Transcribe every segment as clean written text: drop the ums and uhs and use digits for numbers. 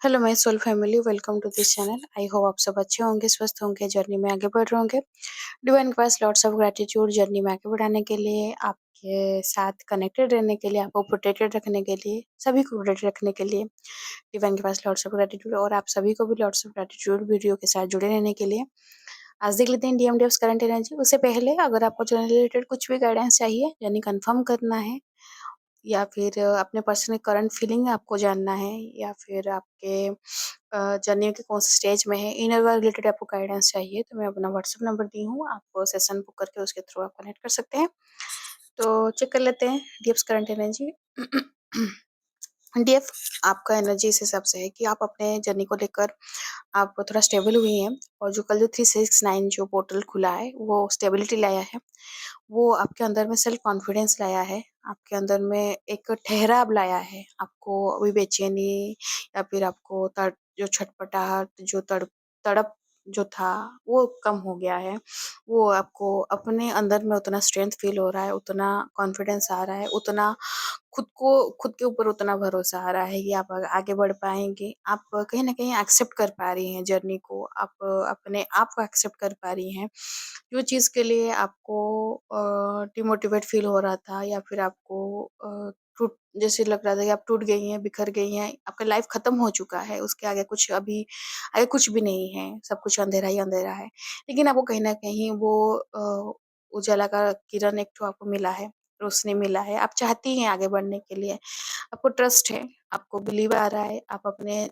Hello my soul family, welcome to this channel. I hope आप सब अच्छे होंगे, स्वस्थ होंगे, जर्नी में आगे बढ़ रहे होंगे। डिवाइन के पास लॉट्स ऑफ ग्रैटिट्यूड जर्नी में आगे बढ़ाने के लिए, आपके साथ कनेक्टेड रहने के लिए, आपको प्रोटेक्टेड रखने के लिए, सभी को प्रोटेक्टेड रखने के लिए डिवाइन के पास लॉट्स ऑफ ग्रैटिट्यूड, और आप सभी को भी लॉट्स ऑफ ग्रैटिट्यूड वीडियो के साथ जुड़े रहने के लिए। आज देख लेते हैं डीएमडीएफ करंट एनर्जी। उससे पहले अगर आपको जर्नी रिलेटेड कुछ भी गाइडेंस चाहिए, यानी कंफर्म करना है, या फिर अपने पर्सनल करंट फीलिंग आपको जानना है, या फिर आपके जर्नी के कौन से स्टेज में है, इनर वर्क रिलेटेड आपको गाइडेंस चाहिए, तो मैं अपना व्हाट्सएप नंबर दी हूँ, आप सेशन बुक करके उसके थ्रू आप कनेक्ट कर सकते हैं। तो चेक कर लेते हैं डीएफ करंट एनर्जी। डीएफ आपका एनर्जी इस हिसाब से है कि आप अपने जर्नी को लेकर आप थोड़ा स्टेबल हुई हैं, और जो कल जो 369 जो पोर्टल खुला है वो स्टेबिलिटी लाया है, वो आपके अंदर में सेल्फ कॉन्फिडेंस लाया है, आपके अंदर में एक ठहराव लाया है। आपको अभी बेचैनी या फिर आपको जो छटपटाहट, जो तड़प जो था वो कम हो गया है। वो आपको अपने अंदर में उतना स्ट्रेंथ फील हो रहा है, उतना कॉन्फिडेंस आ रहा है, उतना खुद के ऊपर उतना भरोसा आ रहा है कि आप आगे बढ़ पाएंगे। आप कहीं ना कहीं एक्सेप्ट कर पा रही हैं जर्नी को, आप अपने आप को एक्सेप्ट कर पा रही हैं। जो चीज़ के लिए आपको डिमोटिवेट फील हो रहा था, या फिर आपको टूट जैसे लग रहा था कि आप टूट गई हैं, बिखर गई हैं, आपका लाइफ खत्म हो चुका है, उसके आगे कुछ अभी आगे कुछ भी नहीं है, सब कुछ अंधेरा ही अंधेरा है। लेकिन आपको कहीं ना कहीं वो उजाला का किरण एक ठो आपको मिला है, रोशनी मिला है। आप चाहती हैं आगे बढ़ने के लिए, आपको ट्रस्ट है, आपको बिलीव आ रहा है, आप अपने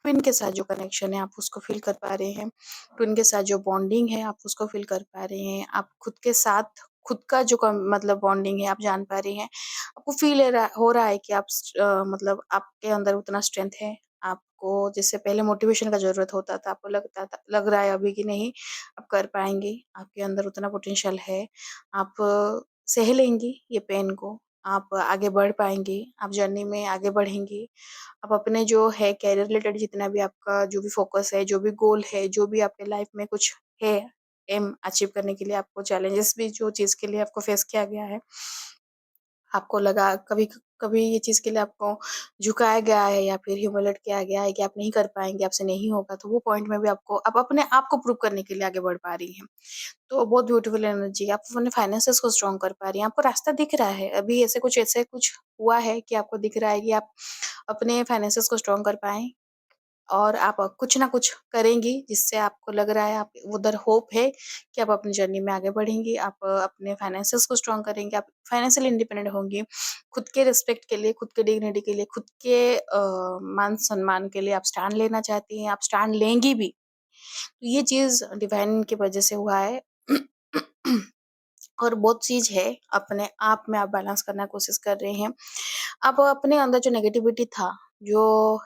ट्विन के साथ जो कनेक्शन है आप उसको फील कर पा रहे हैं। ट्विन के साथ जो बॉन्डिंग है आप उसको फील कर पा रहे हैं। आप खुद के साथ खुद का जो मतलब बॉन्डिंग है आप जान पा रही हैं। आपको फील हो रहा है कि आप मतलब आपके अंदर उतना स्ट्रेंथ है। आपको जैसे पहले मोटिवेशन का जरूरत होता था, आपको लगता था, लग रहा है अभी कि नहीं आप कर पाएंगे, आपके अंदर उतना पोटेंशियल है। आप सह लेंगी ये पेन को, आप आगे बढ़ पाएंगी, आप जर्नी में आगे बढ़ेंगी। आप अपने जो है कैरियर रिलेटेड जितना भी आपका जो भी फोकस है, जो भी गोल है, जो भी आपके लाइफ में कुछ है एम अचीव करने के लिए, आपको चैलेंजेस भी जो चीज़ के लिए आपको फेस किया गया है, आपको लगा कभी कभी ये चीज़ के लिए आपको झुकाया गया है या फिर ह्यूमिलेट किया गया है कि आप नहीं कर पाएंगे, आपसे नहीं होगा, तो वो पॉइंट में भी आपको आप अपने आप को प्रूव करने के लिए आगे बढ़ पा रही हैं। तो बहुत ब्यूटीफुल एनर्जी, आप अपने फाइनेंसेस को स्ट्रॉन्ग कर पा रही हैं, आपको रास्ता दिख रहा है। अभी ऐसे कुछ हुआ है कि आपको दिख रहा है कि आप अपने फाइनेंसेस को स्ट्रॉन्ग कर पाएँ, और आप कुछ ना कुछ करेंगी जिससे आपको लग रहा है, आप उधर होप है कि आप अपनी जर्नी में आगे बढ़ेंगी। आप अपने फाइनेंसेस को स्ट्रॉन्ग करेंगे, आप फाइनेंशियली इंडिपेंडेंट होंगी। खुद के रिस्पेक्ट के लिए, खुद के डिग्निटी के लिए, खुद के मान सम्मान के लिए आप स्टैंड लेना चाहती हैं, आप स्टैंड लेंगी भी। तो ये चीज़ डिवाइन की वजह से हुआ है। और बहुत चीज़ है, अपने आप में आप बैलेंस करने की कोशिश कर रहे हैं। आप अपने अंदर जो नेगेटिविटी था, जो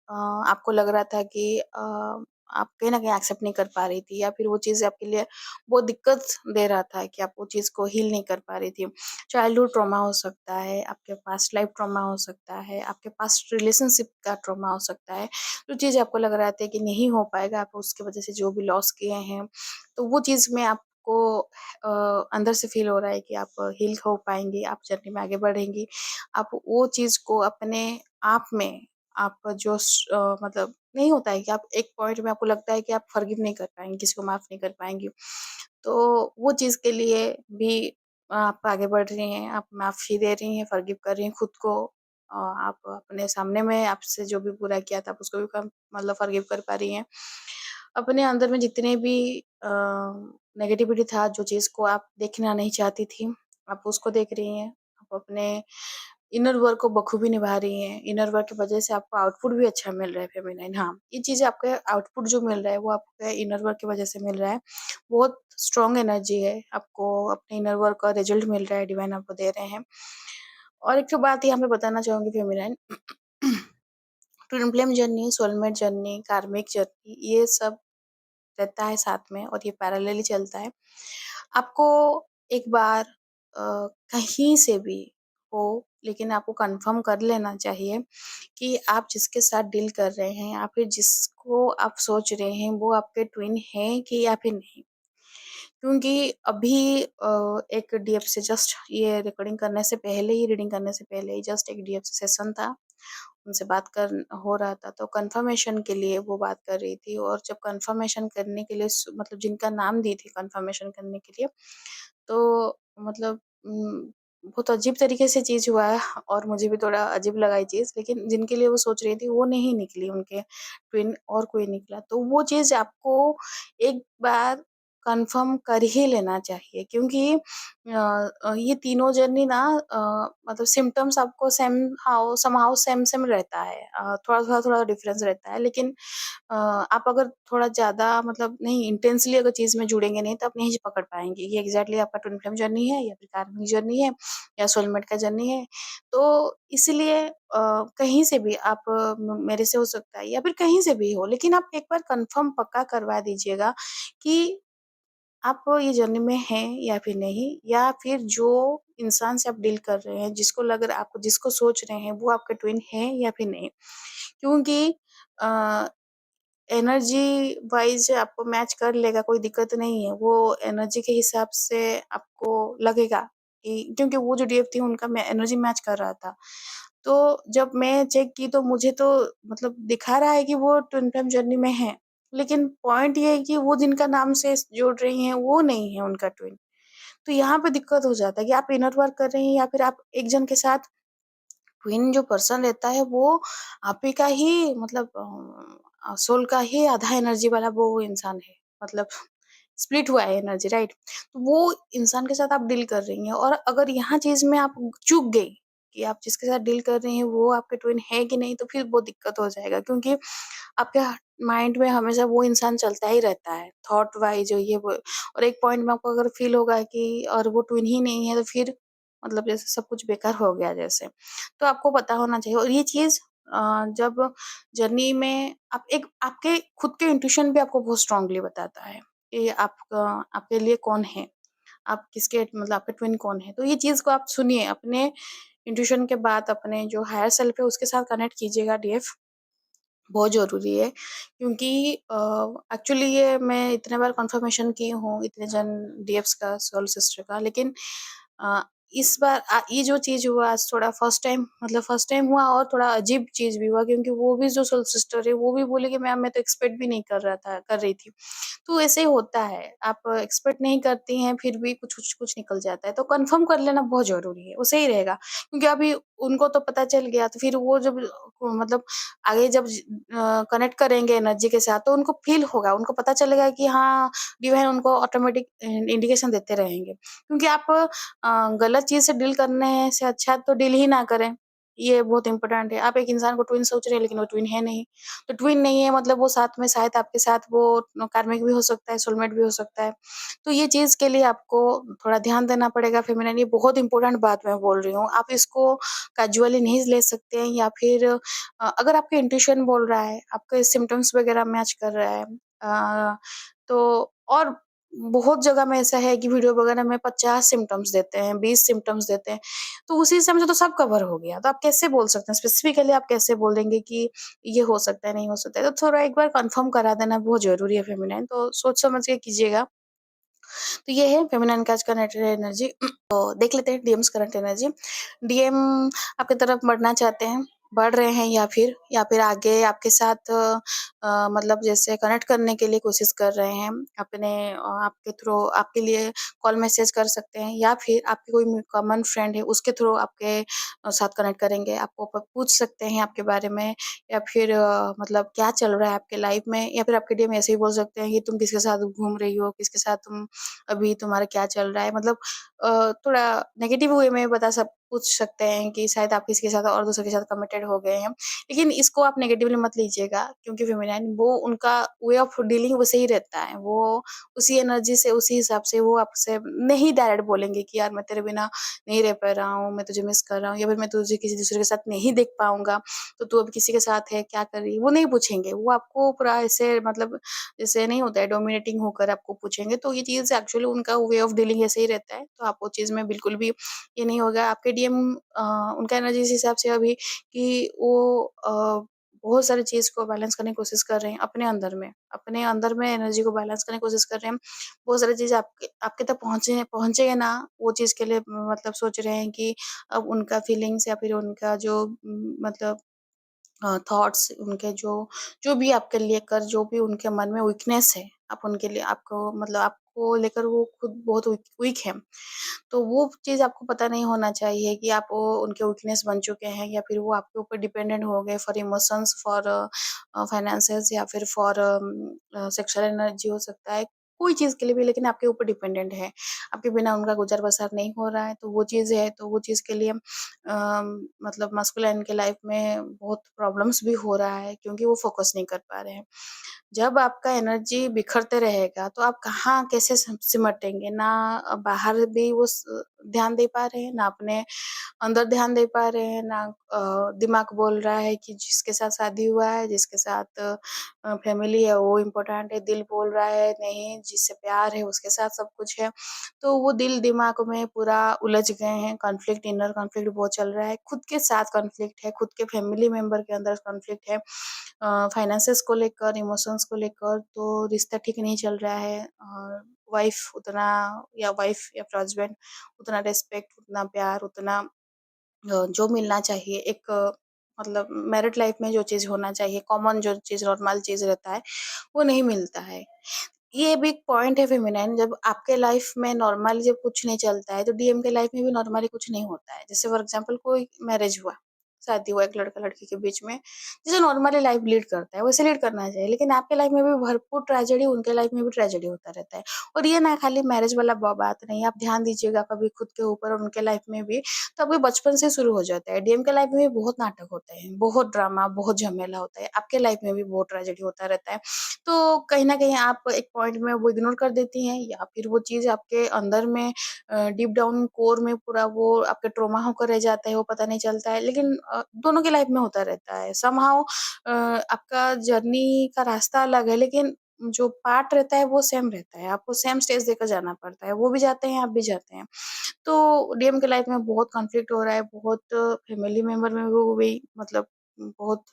आपको लग रहा था कि आप कहीं न कहीं एक्सेप्ट नहीं कर पा रही थी, या फिर वो चीज़ आपके लिए बहुत दिक्कत दे रहा था कि आप वो चीज़ को हील नहीं कर पा रही थी। चाइल्डहुड ट्रॉमा हो सकता है, आपके पास्ट लाइफ ट्रॉमा हो सकता है, आपके पास्ट रिलेशनशिप का ट्रॉमा हो सकता है। जो चीज़ आपको लग रहा था कि नहीं हो पाएगा, आप उसकी वजह से जो भी लॉस किए हैं, तो वो चीज़ में आपको अंदर से फ़ील हो रहा है कि आप हील हो पाएँगी, आप जर्नी में आगे बढ़ेंगी। आप वो चीज़ को अपने आप में आप जो मतलब नहीं होता है कि आप एक पॉइंट में आपको लगता है कि आप फ़ॉरगिव नहीं कर पाएँगी, किसी को माफ़ नहीं कर पाएँगी। तो वो चीज़ के लिए भी आप आगे बढ़ रही हैं, आप माफ़ी दे रही हैं, फ़ॉरगिव कर रही हैं खुद को। आप अपने सामने में आपसे जो भी बुरा किया था, आप उसको भी कम मतलब फ़ॉरगिव कर पा रही हैं। अपने अंदर में जितने भी नेगेटिविटी था, जो चीज़ को आप देखना नहीं चाहती थी, आप उसको देख रही हैं। आप अपने इनर वर्क को बखूबी निभा रही हैं। इनर वर्क की वजह से आपको आउटपुट भी अच्छा मिल रहा है फेमिनाइन। हाँ, ये चीज़ें आपके आउटपुट जो मिल रहा है, वो आपके इनर वर्क की वजह से मिल रहा है। बहुत स्ट्रॉन्ग एनर्जी है, आपको अपने इनर वर्क का रिजल्ट मिल रहा है, डिवाइन आपको दे रहे हैं। और एक तो बात यहाँ पे बताना चाहूँगी feminine, twin flame journey, soulmate journey, कार्मिक जर्नी, ये सब रहता है साथ में, और ये पैरेलली चलता है। आपको एक बार कहीं से भी हो, लेकिन आपको कंफर्म कर लेना चाहिए कि आप जिसके साथ डील कर रहे हैं, या फिर जिसको आप सोच रहे हैं, वो आपके ट्विन हैं कि या फिर नहीं। क्योंकि अभी एक डीएफ से जस्ट ये रिकॉर्डिंग करने से पहले ही, रीडिंग करने से पहले ही जस्ट एक डीएफ सेशन था। उनसे बात कर हो रहा था, तो कन्फर्मेशन के लिए वो बात कर रही थी और जब कन्फर्मेशन करने के लिए मतलब जिनका नाम दी थी कन्फर्मेशन करने के लिए, तो मतलब बहुत अजीब तरीके से चीज़ हुआ है और मुझे भी थोड़ा अजीब लगा ये चीज़, लेकिन जिनके लिए वो सोच रही थी वो नहीं निकली, उनके ट्विन और कोई निकला। तो वो चीज़ आपको एक बार कन्फर्म कर ही लेना चाहिए, क्योंकि ये तीनों जर्नी ना मतलब सिम्पटम्स आपको समहाउ सेम सेम रहता है। थोड़ा-थोड़ा डिफरेंस रहता है, लेकिन आप अगर थोड़ा ज़्यादा मतलब नहीं इंटेंसली अगर चीज़ में जुड़ेंगे नहीं तो आप नहीं पकड़ पाएँगे, ये एग्ज़ैक्टली आपका ट्विन फ्लेम जर्नी है या फिर कार्मिक जर्नी है या सोलमेट का जर्नी है। तो इसलिए कहीं से भी आप मेरे से हो सकता है या फिर कहीं से भी हो, लेकिन आप एक बार कन्फर्म पक्का करवा दीजिएगा कि आप ये जर्नी में हैं या फिर नहीं, या फिर जो इंसान से आप डील कर रहे हैं, जिसको लग रहा है आपको जिसको सोच रहे हैं वो आपका ट्विन है या फिर नहीं। क्योंकि अ, एनर्जी वाइज़ आपको मैच कर लेगा, कोई दिक्कत नहीं है। वो एनर्जी के हिसाब से आपको लगेगा कि क्योंकि वो जो डीएफ थी उनका एनर्जी मैच कर रहा था। तो जब मैं चेक की तो मुझे तो मतलब दिखा रहा है कि वो ट्विन फ्लेम जर्नी में है। लेकिन पॉइंट ये है कि वो जिनका नाम से जोड़ रही हैं वो नहीं है उनका ट्विन। तो यहाँ पे दिक्कत हो जाता है कि आप इनर वर्क कर रहे हैं या फिर आप एक जन के साथ ट्विन जो पर्सन रहता है वो आप ही का ही मतलब सोल का ही आधा एनर्जी वाला वो इंसान है। मतलब स्प्लिट हुआ है एनर्जी, राइट? तो वो इंसान के साथ आप डील कर रही हैं और अगर यहाँ चीज़ में आप चूक गई कि आप जिसके साथ डील कर रही हैं वो आपके ट्विन है कि नहीं, तो फिर वो दिक्कत हो जाएगा, क्योंकि आपके माइंड में हमेशा वो इंसान चलता ही रहता है, थॉट वाइज़ ये वो, और एक पॉइंट में आपको अगर फ़ील होगा कि और वो ट्विन ही नहीं है तो फिर मतलब जैसे सब कुछ बेकार हो गया जैसे। तो आपको पता होना चाहिए और ये चीज़ जब जर्नी में आप एक आपके खुद के इंट्यूशन भी आपको बहुत स्ट्रांगली बताता है कि आपका आपके लिए कौन है, आप किसके मतलब आपके ट्विन कौन है। तो ये चीज़ को आप सुनिए, अपने इंट्यूशन के बाद अपने जो हायर सेल्फ है उसके साथ कनेक्ट कीजिएगा डीएफ, बहुत ज़रूरी है, क्योंकि एक्चुअली ये मैं इतने बार कन्फर्मेशन की हूँ, इतने जन डीएफ्स का, सोल सिस्टर का, लेकिन अ, इस बार ये जो चीज़ हुआ आज थोड़ा फर्स्ट टाइम हुआ और थोड़ा अजीब चीज़ भी हुआ, क्योंकि वो भी जो सोल सिस्टर है, वो भी बोली कि मैम मैं तो एक्सपेक्ट भी नहीं कर रही थी। तो ऐसे ही होता है, आप एक्सपेक्ट नहीं करती हैं, फिर भी कुछ निकल जाता है, तो कन्फर्म कर लेना बहुत ज़रूरी है, वो सही रहेगा। क्योंकि अभी उनको तो पता चल गया, तो फिर वो जब मतलब आगे जब कनेक्ट करेंगे एनर्जी के साथ, तो उनको फ़ील होगा, उनको पता चलेगा कि हाँ, डिवाइन उनको ऑटोमेटिक इंडिकेशन देते रहेंगे। क्योंकि आप गलत चीज़ से डील करने से अच्छा तो डील ही ना करें, ये बहुत इम्पोर्टेंट है। आप एक इंसान को ट्विन सोच रहे हैं, लेकिन वो ट्विन है नहीं। तो ट्विन नहीं है मतलब वो साथ में शायद आपके साथ वो कार्मिक भी हो सकता है, सोलमेट भी हो सकता है। तो ये चीज़ के लिए आपको थोड़ा ध्यान देना पड़ेगा फेमिनिन, ये बहुत इम्पोर्टेंट बात मैं बोल रही हूँ। आप इसको कैजुअली नहीं ले सकते हैं, या फिर अगर आपका इंट्यूशन बोल रहा है, आपके सिम्पटम्स वगैरह मैच कर रहा है, तो और बहुत जगह में ऐसा है कि वीडियो वगैरह में 50 सिम्पटम्स देते हैं, 20 सिम्पटम्स देते हैं, तो उसी से मुझे तो सब कवर हो गया। तो आप कैसे बोल सकते हैं? स्पेसिफिकली आप कैसे बोल देंगे कि ये हो सकता है, नहीं हो सकता है? तो थोड़ा एक बार कन्फर्म करा देना बहुत ज़रूरी है फेमिनिन, तो सोच समझ के कीजिएगा। तो ये है फेमिनिन का आज का नेचुरल एनर्जी। तो देख लेते हैं डीएम्स करंट एनर्जी। डीएम आपकी तरफ बढ़ना चाहते हैं, बढ़ रहे हैं, या फिर आगे आपके साथ मतलब जैसे कनेक्ट करने के लिए कोशिश कर रहे हैं, अपने आपके थ्रू आपके लिए कॉल मैसेज कर सकते हैं, या फिर आपके कोई कॉमन फ्रेंड है उसके थ्रू आपके साथ कनेक्ट करेंगे, आपको पूछ सकते हैं आपके बारे में, या फिर मतलब क्या चल रहा है आपके लाइफ में, या फिर आपके डीएम ऐसे ही बोल सकते हैं कि तुम किसके साथ घूम रही हो, किसके साथ तुम अभी तुम्हारा क्या चल रहा है, मतलब थोड़ा नेगेटिव वे में पूछ सकते हैं कि शायद आप किसी के साथ और दूसरे के साथ कमिटेड हो गए हैं। लेकिन इसको आप नेगेटिवली मत लीजिएगा, क्योंकि फेमिनाइन वो उनका वे ऑफ डीलिंग वैसे ही रहता है। वो उसी एनर्जी से, उसी हिसाब से वो आपसे नहीं डायरेक्ट बोलेंगे कि यार मैं तेरे बिना नहीं रह पा रहा हूँ, मैं तुझे मिस कर रहा हूँ, या फिर मैं तुझे किसी दूसरे के साथ नहीं देख पाऊँगा, तो तू अभी किसी के साथ है, क्या कर रही है? वो नहीं पूछेंगे। वो आपको पूरा ऐसे मतलब जैसे नहीं होता है डोमिनेटिंग होकर आपको पूछेंगे, तो ये चीज़ एक्चुअली उनका वे ऑफ डीलिंग ऐसे ही रहता है। तो आप वो चीज़ में बिल्कुल भी ये नहीं होगा। आपके डीएम उनका एनर्जी इस हिसाब से अभी कि वो बहुत सारी चीज़ को बैलेंस करने की कोशिश कर रहे हैं अपने अंदर में एनर्जी को बैलेंस करने की कोशिश कर रहे हैं। बहुत सारी चीज़ आपके आपके तक पहुँचे ना, वो चीज़ के लिए मतलब सोच रहे हैं कि अब उनका फीलिंग्स या फिर उनका जो मतलब थॉट्स उनके जो जो भी आपके लेकर जो भी उनके मन में वीकनेस है, आप उनके लिए आपको मतलब आपको लेकर वो खुद बहुत वीक वीक है। तो वो चीज़ आपको पता नहीं होना चाहिए कि आप वो उनके वीकनेस बन चुके हैं या फिर वो आपके ऊपर डिपेंडेंट हो गए फॉर इमोशंस, फॉर फाइनेंसेस या फिर फॉर सेक्सुअल एनर्जी हो सकता है, कोई चीज़ के लिए भी लेकिन आपके ऊपर डिपेंडेंट है। आपके बिना उनका गुज़र-बसर नहीं हो रहा है, तो वो चीज़ है, तो वो चीज़ के लिए मतलब मस्कुलिन के लाइफ में बहुत प्रॉब्लम्स भी हो रहा है क्योंकि वो फ़ोकस नहीं कर पा रहे हैं। जब आपका एनर्जी बिखरते रहेगा तो आप कहाँ कैसे सिमटेंगे, ना बाहर भी वो ध्यान दे पा रहे हैं, ना अपने अंदर ध्यान दे पा रहे हैं, ना दिमाग बोल रहा है कि जिसके साथ शादी हुआ है, जिसके साथ फैमिली है वो इम्पोर्टेंट है, दिल बोल रहा है नहीं जिससे प्यार है उसके साथ सब कुछ है। तो वो दिल दिमाग में पूरा उलझ गए हैं, कॉन्फ्लिक्ट, इनर कॉन्फ्लिक्ट बहुत चल रहा है, खुद के साथ कॉन्फ्लिक्ट है, खुद के फैमिली मेंबर के अंदर कॉन्फ्लिक्ट है, फाइनेंसेस को लेकर, इमोशंस को लेकर, तो रिश्ता ठीक नहीं चल रहा है और वाइफ उतना या वाइफ या फिर हस्बैंड उतना रिस्पेक्ट, उतना प्यार, उतना जो मिलना चाहिए एक मतलब मैरिड लाइफ में जो चीज़ होना चाहिए, कॉमन जो चीज़ नॉर्मल चीज़ रहता है, वो नहीं मिलता है। ये भी एक पॉइंट है फेमिनाइन, जब आपके लाइफ में नॉर्मली जब कुछ नहीं चलता है, तो डीएम के लाइफ में भी नॉर्मली कुछ नहीं होता है। जैसे फॉर एग्ज़ाम्पल कोई मैरिज हुआ, शादी हुआ एक लड़का-लड़की के बीच में, जैसे नॉर्मली लाइफ लीड करता है, वैसे लीड करना चाहिए। लेकिन आपके लाइफ में भी भरपूर ट्रेजेडी, उनके लाइफ में भी ट्रेजेडी होता रहता है। और ये ना खाली मैरिज वाला बात नहीं है, आप ध्यान दीजिएगा कभी खुद के ऊपर और उनके लाइफ में भी, तो अभी बचपन से शुरू हो जाता है। डीएम के लाइफ में भी बहुत नाटक होते हैं, बहुत ड्रामा, बहुत झमेला होता है। आपके लाइफ में भी बहुत ट्रेजेडी होता रहता है। तो कहीं न कहीं आप एक पॉइंट में वो इग्नोर कर देती हैं या फिर वो चीज़ आपके अंदर में डीप डाउन कोर में पूरा वो आपके ट्रॉमा होकर रह जाता है, वो पता नहीं चलता है। लेकिन दोनों की लाइफ में होता रहता है। समहाउ आपका जर्नी का रास्ता अलग है लेकिन जो पार्ट रहता है वो सेम रहता है। आपको सेम स्टेज देकर जाना पड़ता है। वो भी जाते हैं, आप भी जाते हैं। तो डीएम के लाइफ में बहुत कॉन्फ्लिक्ट हो रहा है, बहुत फैमिली मेंबर में वो भी मतलब बहुत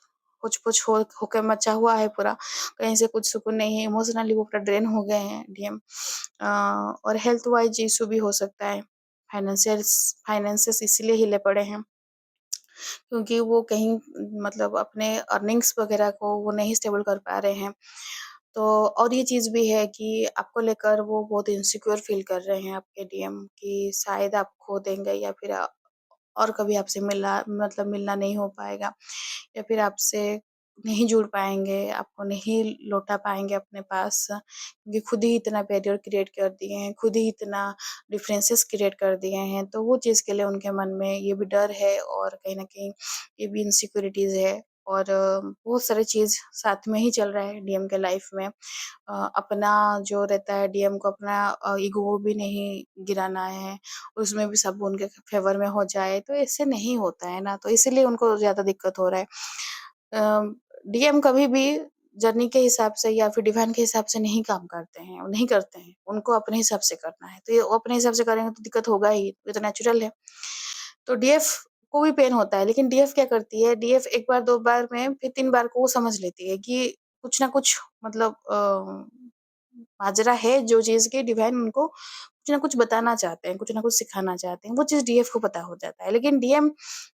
कुछ-कुछ होके मचा हुआ है पूरा। कहीं से कुछ सुकून नहीं है, इमोशनली वो पूरा ड्रेन हो गए हैं डीएम। और हेल्थ वाइज़ इश्यू भी हो सकता है। फाइनेंसेस इसीलिए हिले पड़े हैं क्योंकि वो कहीं मतलब अपने अर्निंग्स वगैरह को वो नहीं स्टेबल कर पा रहे हैं। तो और ये चीज़ भी है कि आपको लेकर वो बहुत इनसिक्योर फ़ील कर रहे हैं आपके डीएम कि शायद आप खो देंगे या फिर और कभी आपसे मिलना मतलब मिलना नहीं हो पाएगा या फिर आपसे नहीं जुड़ पाएँगे, आपको नहीं लौटा पाएँगे अपने पास क्योंकि खुद ही इतना बैरियर क्रिएट कर दिए हैं, खुद ही इतना डिफरेंसेस क्रिएट कर दिए हैं, तो वो चीज़ के लिए उनके मन में ये भी डर है और कहीं न कहीं ये भी इनसिक्योरिटीज़ है और बहुत सारी चीज़ साथ में ही चल रहा है डीएम के लाइफ में। अपना जो रहता है डीएम को अपना ईगो भी नहीं गिराना है, उसमें भी सब उनके फ़ेवर में हो जाए, तो ऐसे नहीं होता है ना, तो इसीलिए उनको ज़्यादा दिक्कत हो रहा है। डीएम कभी भी जर्नी के हिसाब से या फिर डिवाइन के हिसाब से नहीं काम करते हैं, वो नहीं करते हैं, उनको अपने हिसाब से करना है, तो ये वो अपने हिसाब से करेंगे तो दिक्कत होगा ही, ये तो नेचुरल है। तो डीएफ को भी पेन होता है, लेकिन डीएफ क्या करती है, डीएफ 1 बार 2 बार में फिर 3 बार को वो समझ लेती है कि कुछ ना कुछ मतलब माजरा है जो चीज़ की डिवाइन उनको कुछ ना कुछ बताना चाहते हैं, कुछ ना कुछ सिखाना चाहते हैं, वो चीज़ डीएफ को पता हो जाता है। लेकिन डीएम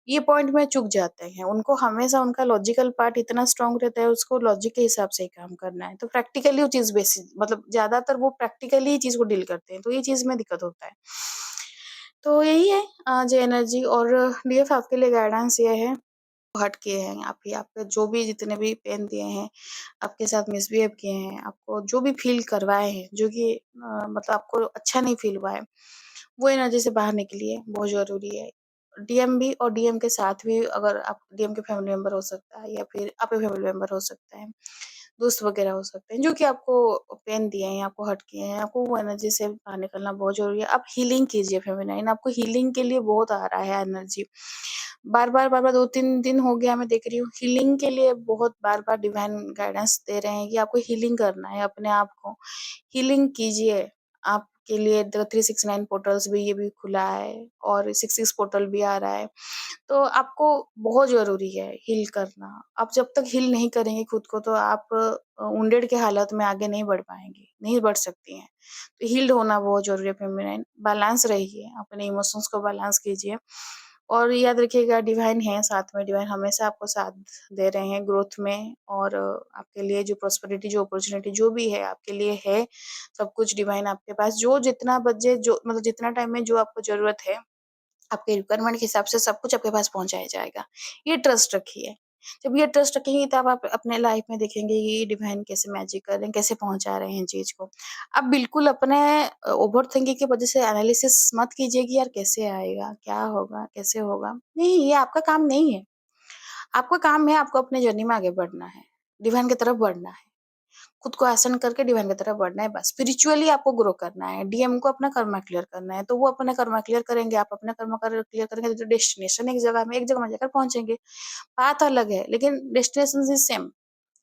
ये पॉइंट में चूक जाते हैं, उनको हमेशा उनका लॉजिकल पार्ट इतना स्ट्रॉन्ग रहता है, उसको लॉजिक के हिसाब से ही काम करना है, तो प्रैक्टिकली वो चीज़ मतलब ज़्यादातर वो प्रैक्टिकली ही चीज़ को डील करते हैं, तो ये चीज़ में दिक्कत होता है। तो यही है जो एनर्जी और डीएफ आपके लिए गाइडेंस ये है हर्ट किए हैं, आप ही आपके जो भी जितने भी पेन दिए हैं, आपके साथ मिसबिहेव किए हैं, आपको जो भी फ़ील करवाए हैं, जो कि मतलब आपको अच्छा नहीं फ़ील हुआ है, वो एनर्जी से बाहर निकलिए, बहुत ज़रूरी है। डीएम भी और डीएम के साथ भी अगर आप डीएम के फैमिली मेंबर हो सकता है या फिर आपके फैमिली मेंबर हो सकते हैं, दोस्त वगैरह हो सकते हैं, जो कि आपको पेन दिए हैं, आपको हर्ट किए हैं, आपको वो एनर्जी से बाहर निकलना बहुत ज़रूरी है। आप हीलिंग कीजिए फेमिनाइन, आपको हीलिंग के लिए बहुत आ रहा है एनर्जी। बार-बार 2-3 दिन हो गया मैं देख रही हूँ, हीलिंग के लिए बहुत बार-बार डिवाइन गाइडेंस दे रहे हैं कि आपको हीलिंग करना है अपने आप को। हीलिंग कीजिए, आपके लिए द 369 पोर्टल्स भी ये भी खुला है और 66 पोर्टल भी आ रहा है। तो आपको बहुत ज़रूरी है हील करना। आप जब तक हील नहीं करेंगे खुद को तो आप वुंडेड के हालत में आगे नहीं बढ़ पाएँगी, नहीं बढ़ सकती हैं। तो हील्ड होना बहुत ज़रूरी है फेमिनाइन। बैलेंस रहिए, अपने इमोशंस को बैलेंस कीजिए और याद रखिएगा डिवाइन है साथ में, डिवाइन हमेशा आपको साथ दे रहे हैं ग्रोथ में, और आपके लिए जो प्रॉस्पेरिटी, जो अपॉर्चुनिटी जो भी है आपके लिए है, सब कुछ डिवाइन आपके पास जो जितना बजे जो मतलब जितना टाइम में जो आपको ज़रूरत है, आपके रिक्वायरमेंट के हिसाब से सब कुछ आपके पास पहुँचाया जाएगा। ये ट्रस्ट रखिए। जब ये ट्रस्ट रखेंगे तब आप अपने लाइफ में देखेंगे कि डिवाइन कैसे मैजिक कर रहे हैं, कैसे पहुँचा रहे हैं चीज़ को। आप बिल्कुल अपने ओवरथिंकिंग की वजह से एनालिसिस मत कीजिए कि यार कैसे आएगा, क्या होगा, कैसे होगा? नहीं, ये आपका काम नहीं है। आपका काम है आपको अपने जर्नी में आगे बढ़ना है, डिवाइन की तरफ बढ़ना है। खुद को आसन करके डिवाइन की तरफ बढ़ना है बस। स्पिरिचुअली आपको ग्रो करना है, डीएम को अपना कर्मा क्लियर करना है, तो वो अपना कर्मा क्लियर करेंगे, आप अपना कर्मा क्लियर करेंगे, तो डेस्टिनेशन एक जगह में जाकर पहुँचेंगे। बात अलग है, लेकिन डेस्टिनेशन इज़ सेम।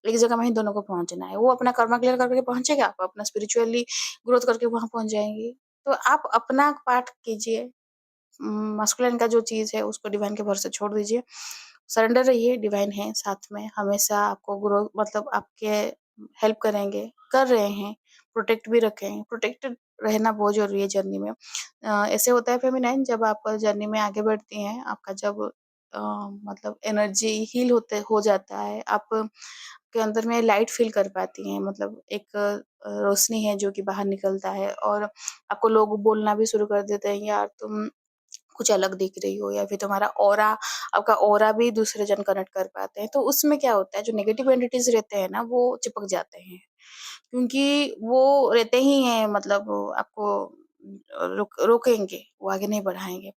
एक जगह में ही दोनों को पहुँचना है। वो अपना कर्मा क्लियर करके पहुँचेगा, आप अपना स्पिरिचुअली ग्रोथ करके वहाँ पहुँच जाएँगे। तो आप अपना पार्ट कीजिए, मास्कुलिन का जो चीज़ है उसको डिवाइन के भरोसे छोड़ दीजिए। सरेंडर रहिए, डिवाइन है साथ में, हमेशा आपको ग्रो मतलब आपके हेल्प करेंगे, कर रहे हैं, प्रोटेक्ट भी रखेंगे। प्रोटेक्टेड रहना बहुत ज़रूरी है जर्नी में। ऐसे होता है फेमिनाइन जब आप जर्नी में आगे बढ़ती हैं, आपका जब अ, मतलब एनर्जी हील होते हो जाता है, आप के अंदर में लाइट फ़ील कर पाती हैं, मतलब एक रोशनी है जो कि बाहर निकलता है, और आपको लोग बोलना भी शुरू कर देते हैं, यार तुम कुछ अलग दिख रही हो, या फिर तुम्हारा ऑरा, आपका ऑरा भी दूसरे जन कनेक्ट कर पाते हैं। तो उसमें क्या होता है, जो नेगेटिव एंटिटीज़ रहते हैं ना, वो चिपक जाते हैं। क्योंकि वो रहते ही हैं, मतलब वो आपको रोकेंगे, वो आगे नहीं बढ़ाएँगे।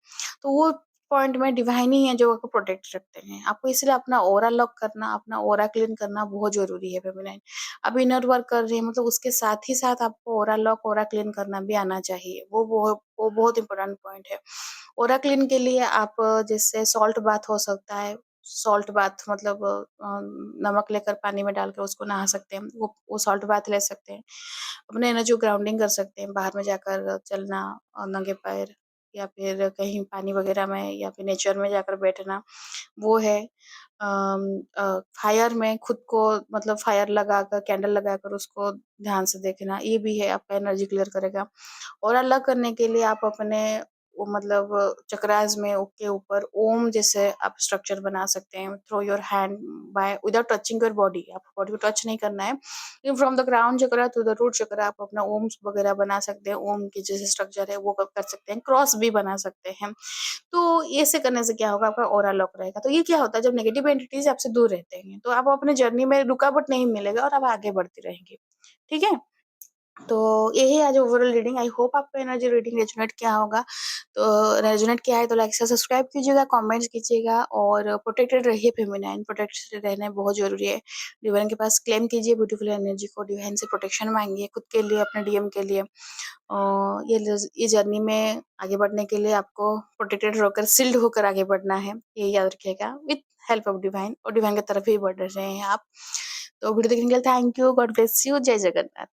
तो वो पॉइंट में डिवाइन ही है जो आपको प्रोटेक्ट रखते हैं। आपको इसलिए अपना ऑरा लॉक करना, अपना ऑरा क्लीन करना बहुत ज़रूरी है फेमिनाइन। आप इनर वर्क कर रही हैं, मतलब उसके साथ ही साथ आपको ऑरा लॉक, ऑरा क्लीन करना भी आना चाहिए। वो बहुत इम्पोर्टेंट पॉइंट है। ऑरा क्लीन के लिए आप जैसे सॉल्ट बाथ हो सकता है। सॉल्ट बाथ मतलब नमक लेकर पानी में डालकर उसको नहा सकते हैं। वो सॉल्ट बाथ ले सकते हैं। अपने एनर्जी को ग्राउंडिंग कर सकते हैं, बाहर में जाकर चलना नंगे पैर, या फिर कहीं पानी वगैरह में, या फिर नेचर में जाकर बैठना, वो है। फायर में खुद को मतलब फायर लगाकर, कैंडल लगाकर उसको ध्यान से देखना, ये भी है, आपका एनर्जी क्लियर करेगा। और अलग करने के लिए आप अपने वो मतलब चक्रास में के ऊपर ओम जैसे आप स्ट्रक्चर बना सकते हैं। Throw your hand by without touching your body, आपको बॉडी को टच नहीं करना है। From the crown chakra to the root chakra आप अपना ओम वगैरह बना सकते हैं। ओम की जैसे स्ट्रक्चर है वो कर सकते हैं, क्रॉस भी बना सकते हैं। तो ऐसे करने से क्या होगा, आपका ऑरा लॉक रहेगा। तो ये क्या होता है, जब नेगेटिव एंटिटीज आपसे दूर रहते हैं तो आप अपने जर्नी में रुकावट नहीं मिलेगा और आप आगे बढ़ती रहेंगी। ठीक है? तो यही आज ओवरऑल रीडिंग। आई होप आपको एनर्जी रीडिंग रेजोनेट किया होगा। तो रेजोनेट किया है तो लाइक से सब्सक्राइब कीजिएगा, कमेंट्स कीजिएगा, और प्रोटेक्टेड रहिए। फेमिनाइन प्रोटेक्टेड रहना बहुत ज़रूरी है। डिवाइन के पास क्लेम कीजिए ब्यूटीफुल एनर्जी को, डिवाइन से प्रोटेक्शन माँगिए खुद के लिए, अपने डीएम के लिए। ये जर्नी में आगे बढ़ने के लिए आपको प्रोटेक्टेड होकर, शील्ड होकर आगे बढ़ना है। ये याद रखिएगा, विथ हेल्प ऑफ डिवाइन, और डिवाइन की तरफ ही बढ़ रहे हैं आप। तो वीडियो देखने के लिए thank you. God bless you. जय जगन्नाथ।